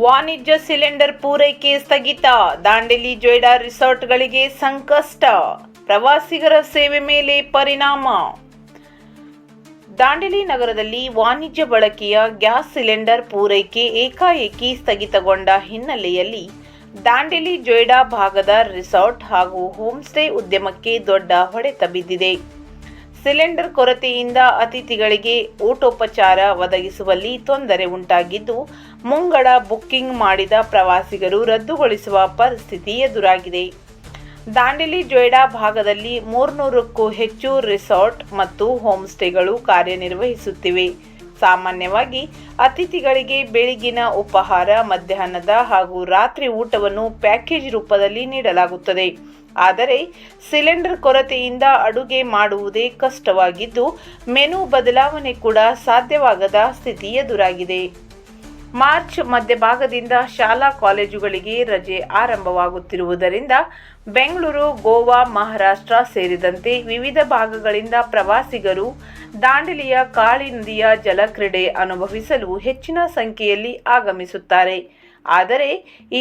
ವಾಣಿಜ್ಯ ಸಿಲಿಂಡರ್ ಪೂರೈಕೆ ಸ್ಥಗಿತ. ದಾಂಡೇಲಿ ಜೊಯ್ಡಾ ರೆಸಾರ್ಟ್ಗಳಿಗೆ ಸಂಕಷ್ಟ. ಪ್ರವಾಸಿಗರ ಸೇವೆ ಮೇಲೆ ಪರಿಣಾಮ. ದಾಂಡೇಲಿ ನಗರದಲ್ಲಿ ವಾಣಿಜ್ಯ ಬಳಕೆಯ ಗ್ಯಾಸ್ ಸಿಲಿಂಡರ್ ಪೂರೈಕೆ ಏಕಾಏಕಿ ಸ್ಥಗಿತಗೊಂಡ ಹಿನ್ನೆಲೆಯಲ್ಲಿ ದಾಂಡೇಲಿ ಜೊಯ್ಡಾ ಭಾಗದ ರೆಸಾರ್ಟ್ ಹಾಗೂ ಹೋಂಸ್ಟೇ ಉದ್ಯಮಕ್ಕೆ ದೊಡ್ಡ ಹೊಡೆತ ಬಿದ್ದಿದೆ. ಸಿಲಿಂಡರ್ ಕೊರತೆಯಿಂದ ಅತಿಥಿಗಳಿಗೆ ಊಟೋಪಚಾರ ಒದಗಿಸುವಲ್ಲಿ ತೊಂದರೆ ಉಂಟಾಗಿದ್ದು, ಮುಂಗಡ ಬುಕ್ಕಿಂಗ್ ಮಾಡಿದ ಪ್ರವಾಸಿಗರು ರದ್ದುಗೊಳಿಸುವ ಪರಿಸ್ಥಿತಿ ಎದುರಾಗಿದೆ. ದಾಂಡೇಲಿ ಜೊಯ್ಡಾ ಭಾಗದಲ್ಲಿ 300ಕ್ಕೂ ಹೆಚ್ಚು ರೆಸಾರ್ಟ್ ಮತ್ತು ಹೋಂಸ್ಟೇಗಳು ಕಾರ್ಯನಿರ್ವಹಿಸುತ್ತಿವೆ. ಸಾಮಾನ್ಯವಾಗಿ ಅತಿಥಿಗಳಿಗೆ ಬೆಳಗಿನ ಉಪಹಾರ, ಮಧ್ಯಾಹ್ನದ ಹಾಗೂ ರಾತ್ರಿ ಊಟವನ್ನು ಪ್ಯಾಕೇಜ್ ರೂಪದಲ್ಲಿ ನೀಡಲಾಗುತ್ತದೆ. ಆದರೆ ಸಿಲಿಂಡರ್ ಕೊರತೆಯಿಂದ ಅಡುಗೆ ಮಾಡುವುದೇ ಕಷ್ಟವಾಗಿದ್ದು, ಮೆನು ಬದಲಾವಣೆ ಕೂಡ ಸಾಧ್ಯವಾಗದ ಸ್ಥಿತಿ ಎದುರಾಗಿದೆ. ಮಾರ್ಚ್ ಮಧ್ಯಭಾಗದಿಂದ ಶಾಲಾ ಕಾಲೇಜುಗಳಿಗೆ ರಜೆ ಆರಂಭವಾಗುತ್ತಿರುವುದರಿಂದ ಬೆಂಗಳೂರು, ಗೋವಾ, ಮಹಾರಾಷ್ಟ್ರ ಸೇರಿದಂತೆ ವಿವಿಧ ಭಾಗಗಳಿಂದ ಪ್ರವಾಸಿಗರು ದಾಂಡೇಲಿಯ ಕಾಳಿ ನದಿಯ ಜಲಕ್ರೀಡೆ ಅನುಭವಿಸಲು ಹೆಚ್ಚಿನ ಸಂಖ್ಯೆಯಲ್ಲಿ ಆಗಮಿಸುತ್ತಾರೆ. ಆದರೆ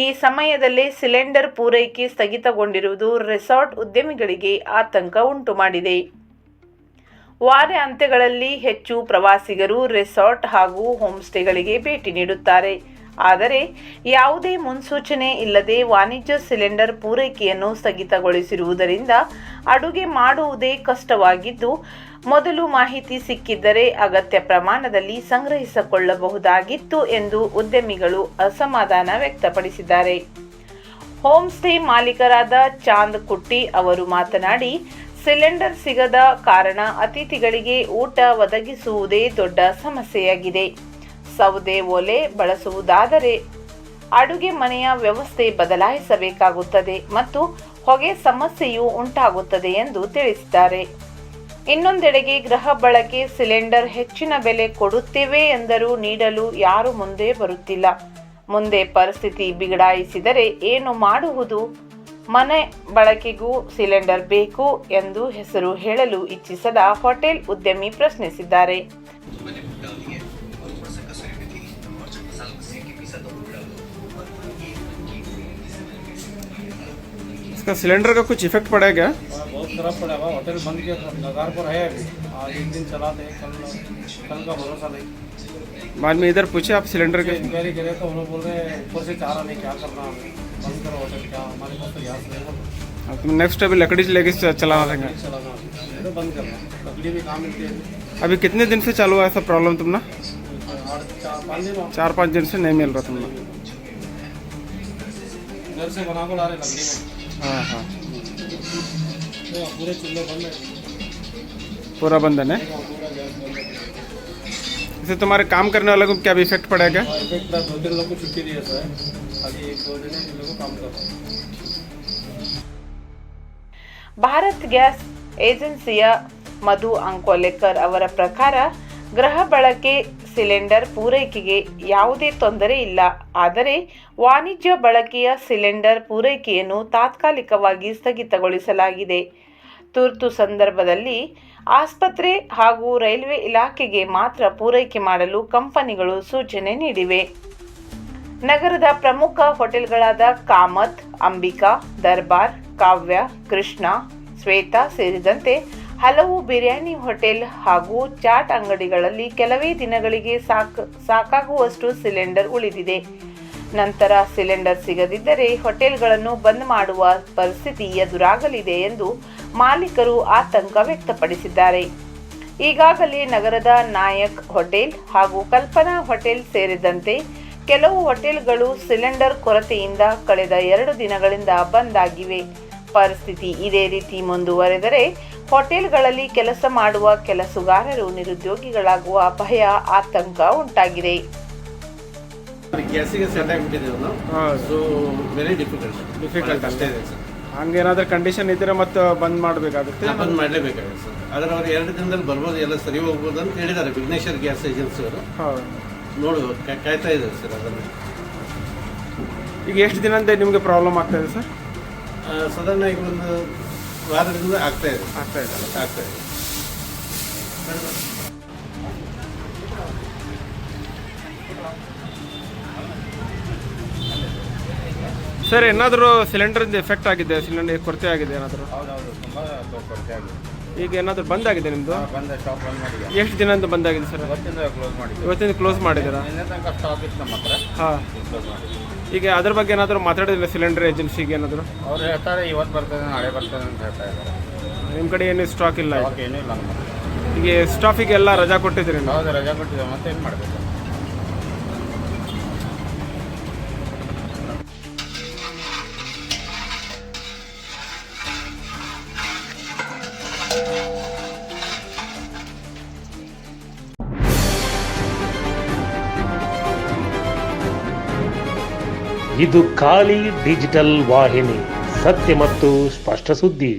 ಈ ಸಮಯದಲ್ಲೇ ಸಿಲಿಂಡರ್ ಪೂರೈಕೆ ಸ್ಥಗಿತಗೊಂಡಿರುವುದು ರೆಸಾರ್ಟ್ ಉದ್ಯಮಿಗಳಿಗೆ ಆತಂಕ ಉಂಟುಮಾಡಿದೆ. ವಾರಾಂತ್ಯಗಳಲ್ಲಿ ಹೆಚ್ಚು ಪ್ರವಾಸಿಗರು ರೆಸಾರ್ಟ್ ಹಾಗೂ ಹೋಂಸ್ಟೇಗಳಿಗೆ ಭೇಟಿ ನೀಡುತ್ತಾರೆ. ಆದರೆ ಯಾವುದೇ ಮುನ್ಸೂಚನೆ ಇಲ್ಲದೆ ವಾಣಿಜ್ಯ ಸಿಲಿಂಡರ್ ಪೂರೈಕೆಯನ್ನು ಸ್ಥಗಿತಗೊಳಿಸಿರುವುದರಿಂದ ಅಡುಗೆ ಮಾಡುವುದೇ ಕಷ್ಟವಾಗಿದ್ದು, ಮೊದಲು ಮಾಹಿತಿ ಸಿಕ್ಕಿದ್ದರೆ ಅಗತ್ಯ ಪ್ರಮಾಣದಲ್ಲಿ ಸಂಗ್ರಹಿಸಿಕೊಳ್ಳಬಹುದಾಗಿತ್ತು ಎಂದು ಉದ್ಯಮಿಗಳು ಅಸಮಾಧಾನ ವ್ಯಕ್ತಪಡಿಸಿದ್ದಾರೆ. ಹೋಂಸ್ಟೇ ಮಾಲೀಕರಾದ ಚಾಂದ್ ಕುಟ್ಟಿ ಅವರು ಮಾತನಾಡಿ, ಸಿಲಿಂಡರ್ ಸಿಗದ ಕಾರಣ ಅತಿಥಿಗಳಿಗೆ ಊಟ ಒದಗಿಸುವುದೇ ದೊಡ್ಡ ಸಮಸ್ಯೆಯಾಗಿದೆ. ಸೌದೆ ಒಲೆ ಬಳಸುವುದಾದರೆ ಅಡುಗೆ ಮನೆಯ ವ್ಯವಸ್ಥೆ ಬದಲಾಯಿಸಬೇಕಾಗುತ್ತದೆ ಮತ್ತು ಹೊಗೆ ಸಮಸ್ಯೆಯೂ ಉಂಟಾಗುತ್ತದೆ ಎಂದು ತಿಳಿಸಿದ್ದಾರೆ. ಇನ್ನೊಂದೆಡೆಗೆ ಗೃಹ ಬಳಕೆ ಸಿಲಿಂಡರ್ ಹೆಚ್ಚಿನ ಬೆಲೆ ಕೊಡುತ್ತೇವೆ ಎಂದರೂ ನೀಡಲು ಯಾರೂ ಮುಂದೆ ಬರುತ್ತಿಲ್ಲ. ಮುಂದೆ ಪರಿಸ್ಥಿತಿ ಬಿಗಡಾಯಿಸಿದರೆ ಏನು ಮಾಡುವುದು? ಮನೆ ಬಳಕೆಗೂ ಸಿಲಿಂಡರ್ ಬೇಕು ಎಂದು ಹೆಸರು ಹೇಳಲು ಇಚ್ಛಿಸದ ಹೋಟೆಲ್ ಉದ್ಯಮಿ ಪ್ರಶ್ನಿಸಿದ್ದಾರೆ. इसका सिलेंडर का कुछ इफेक्ट पड़ा क्या? बहुत खराब पड़ा हुआ. होटल बंद किया, लगार पर है अभी. आज एक दिन चलाते हैं, कल का भरोसा नहीं. बाद में इधर पूछे आप सिलेंडर के? इंक्वायरी करे तो उन्होंने बोल रहे हैं ऊपर से चाह रहा नहीं, क्या करना हमें, बंद करो होटल. क्या हमारे पास तो गैस नहीं है. तुम नेक्स्ट अभी लकड़ी लेके चलाना रहेगा? चलाना तो बंद करना. लकड़ी भी कहाँ मिलती है अभी कितने दिन से चालू है ऐसा प्रॉब्लम तुमने? 4-5 दिन से नहीं मिल रहा तुमने? घर से बना को ला रहे लकड़ी में. हाँ हाँ, तो पूरे चूल्हे बंद है, पूरा बंद है ना? इससे तुम्हारे काम करने वालों को क्या भी इफेक्ट पड़ेगा? इफेक्ट 2-3 लोग को छुट्टी दी है सर. अभी 1-2 दिन है जिन लोगों को काम कर रहा है. ಭಾರತ್ ಗ್ಯಾಸ್ ಏಜೆನ್ಸಿಯ ಮಧು ಅಂಕೋಲೆಕರ್ ಅವರ ಪ್ರಕಾರ ಗೃಹ ಬಳಕೆ ಸಿಲಿಂಡರ್ ಪೂರೈಕೆಗೆ ಯಾವುದೇ ತೊಂದರೆ ಇಲ್ಲ. ಆದರೆ ವಾಣಿಜ್ಯ ಬಳಕೆಯ ಸಿಲಿಂಡರ್ ಪೂರೈಕೆಯನ್ನು ತಾತ್ಕಾಲಿಕವಾಗಿ ಸ್ಥಗಿತಗೊಳಿಸಲಾಗಿದೆ. ತುರ್ತು ಸಂದರ್ಭದಲ್ಲಿ ಆಸ್ಪತ್ರೆ ಹಾಗೂ ರೈಲ್ವೆ ಇಲಾಖೆಗೆ ಮಾತ್ರ ಪೂರೈಕೆ ಮಾಡಲು ಕಂಪನಿಗಳು ಸೂಚನೆ ನೀಡಿವೆ. ನಗರದ ಪ್ರಮುಖ ಹೋಟೆಲ್ಗಳಾದ ಕಾಮತ್, ಅಂಬಿಕಾ, ದರ್ಬಾರ್, ಕಾವ್ಯ, ಕೃಷ್ಣ, ಶ್ವೇತಾ ಸೇರಿದಂತೆ ಹಲವು ಬಿರಿಯಾನಿ ಹೋಟೆಲ್ ಹಾಗೂ ಚಾಟ್ ಅಂಗಡಿಗಳಲ್ಲಿ ಕೆಲವೇ ದಿನಗಳಿಗೆ ಸಾಕಾಗುವಷ್ಟು ಸಿಲಿಂಡರ್ ಉಳಿದಿದೆ. ನಂತರ ಸಿಲಿಂಡರ್ ಸಿಗದಿದ್ದರೆ ಹೋಟೆಲ್ಗಳನ್ನು ಬಂದ್ ಮಾಡುವ ಪರಿಸ್ಥಿತಿ ಎದುರಾಗಲಿದೆ ಎಂದು ಮಾಲೀಕರು ಆತಂಕ ವ್ಯಕ್ತಪಡಿಸಿದ್ದಾರೆ. ಈಗಾಗಲೇ ನಗರದ ನಾಯಕ್ ಹೋಟೆಲ್ ಹಾಗೂ ಕಲ್ಪನಾ ಹೋಟೆಲ್ ಸೇರಿದಂತೆ ಕೆಲವು ಹೋಟೆಲ್ಗಳು ಸಿಲಿಂಡರ್ ಕೊರತೆಯಿಂದ ಕಳೆದ 2 ದಿನಗಳಿಂದ ಬಂದ್ ಆಗಿವೆ. ಪರಿಸ್ಥಿತಿ ಇದೇ ರೀತಿ ಮುಂದುವರೆದರೆ ಹೋಟೆಲ್ಗಳಲ್ಲಿ ಕೆಲಸ ಮಾಡುವ ಕೆಲಸಗಾರರು ನಿರುದ್ಯೋಗಿಗಳಾಗುವ ಭಯ, ಆತಂಕ ಉಂಟಾಗಿದೆ. ಹಂಗೇನಾದ್ರೂ ಕಂಡೀಷನ್ ಇದ್ರೆ ಮತ್ತೆ ಬಂದ್ ಮಾಡಬೇಕಾಗುತ್ತೆ? ಬಂದ್ ಮಾಡಲೇಬೇಕಾಗುತ್ತೆ ಸರ್. ಆದರೆ ಅವ್ರು 2 ದಿನದಲ್ಲಿ ಬರ್ಬೋದು, ಎಲ್ಲ ಸರಿ ಹೋಗ್ಬೋದು ಅಂತ ಹೇಳಿದ್ದಾರೆ ವಿಘ್ನೇಶ್ವರ್ ಗ್ಯಾಸ್ ಏಜೆನ್ಸಿ ಅವರು. ನೋಡುವ ಕಾಯ್ತಾ ಇದ್ದಾರೆ ಸರ್. ಅದನ್ನು ಈಗ ಎಷ್ಟು ದಿನದಿಂದ ನಿಮಗೆ ಪ್ರಾಬ್ಲಮ್ ಆಗ್ತಾ ಇದೆ ಸರ್? ಸಾಧಾರಣ ಈಗ ಒಂದು ವಾರದಿಂದ ಆಗ್ತಾ ಇದೆ. ಸರ್ ಏನಾದರೂ ಸಿಲಿಂಡರಿಂದ ಎಫೆಕ್ಟ್ ಆಗಿದೆ, ಸಿಲಿಂಡರ್ ಕೊರತೆ ಆಗಿದೆ ಏನಾದರೂ? ಹೌದೌದು, ತುಂಬ ಕೊರತೆ ಆಗಿದೆ. ಈಗ ಏನಾದರೂ ಬಂದಾಗಿದೆ ನಿಮ್ಮದು? ಬಂದ ಶಾಪ್ ಬಂದ್ ಮಾಡಿದೆ. ಎಷ್ಟು ದಿನದಿಂದ ಬಂದಾಗಿದೆ ಸರ್? ಇವತ್ತಿಂದ ಕ್ಲೋಸ್ ಮಾಡಿದ್ದೆ. ಇವತ್ತಿಂದ ಕ್ಲೋಸ್ ಮಾಡಿದ್ದೀರಾ? ನಿನ್ನೆ ತನಕ ಸ್ಟಾಕ್ ಇತ್ತು ನಮ್ಮ ಹತ್ರ, ಹಾಂ. ಕ್ಲೋಸ್ ಮಾಡಿದ್ದೆ. ಈಗ ಅದ್ರ ಬಗ್ಗೆ ಏನಾದರೂ ಮಾತಾಡಿದ್ರೆ ಸಿಲಿಂಡರ್ ಏಜೆನ್ಸಿಗೆ ಏನಾದರೂ? ಅವ್ರು ಹೇಳ್ತಾರೆ ಇವತ್ತು ಬರ್ತದೆ ನಾಳೆ ಬರ್ತದೆ ಅಂತ ಹೇಳ್ತಾ ಇದ್ದಾರೆ. ನಿಮ್ಮ ಕಡೆ ಏನು ಸ್ಟಾಕ್ ಇಲ್ಲ? ಸ್ಟಾಕ್ ಏನೂ ಇಲ್ಲ ನಮ್ಮ ಹತ್ರ. ಈಗ ಸ್ಟಾಫಿಗೆಲ್ಲ ರಜಾ ಕೊಟ್ಟಿದ್ದೀರಿ ನಾವು? ಹೌದು, ರಜೆ ಕೊಟ್ಟಿದ್ದೇವೆ, ಮತ್ತೇನು ಮಾಡಬೇಕು? ಇದು ಖಾಲಿ ಡಿಜಿಟಲ್ ವಾಹಿನಿ, ಸತ್ಯ ಮತ್ತು ಸ್ಪಷ್ಟ ಸುದ್ದಿ.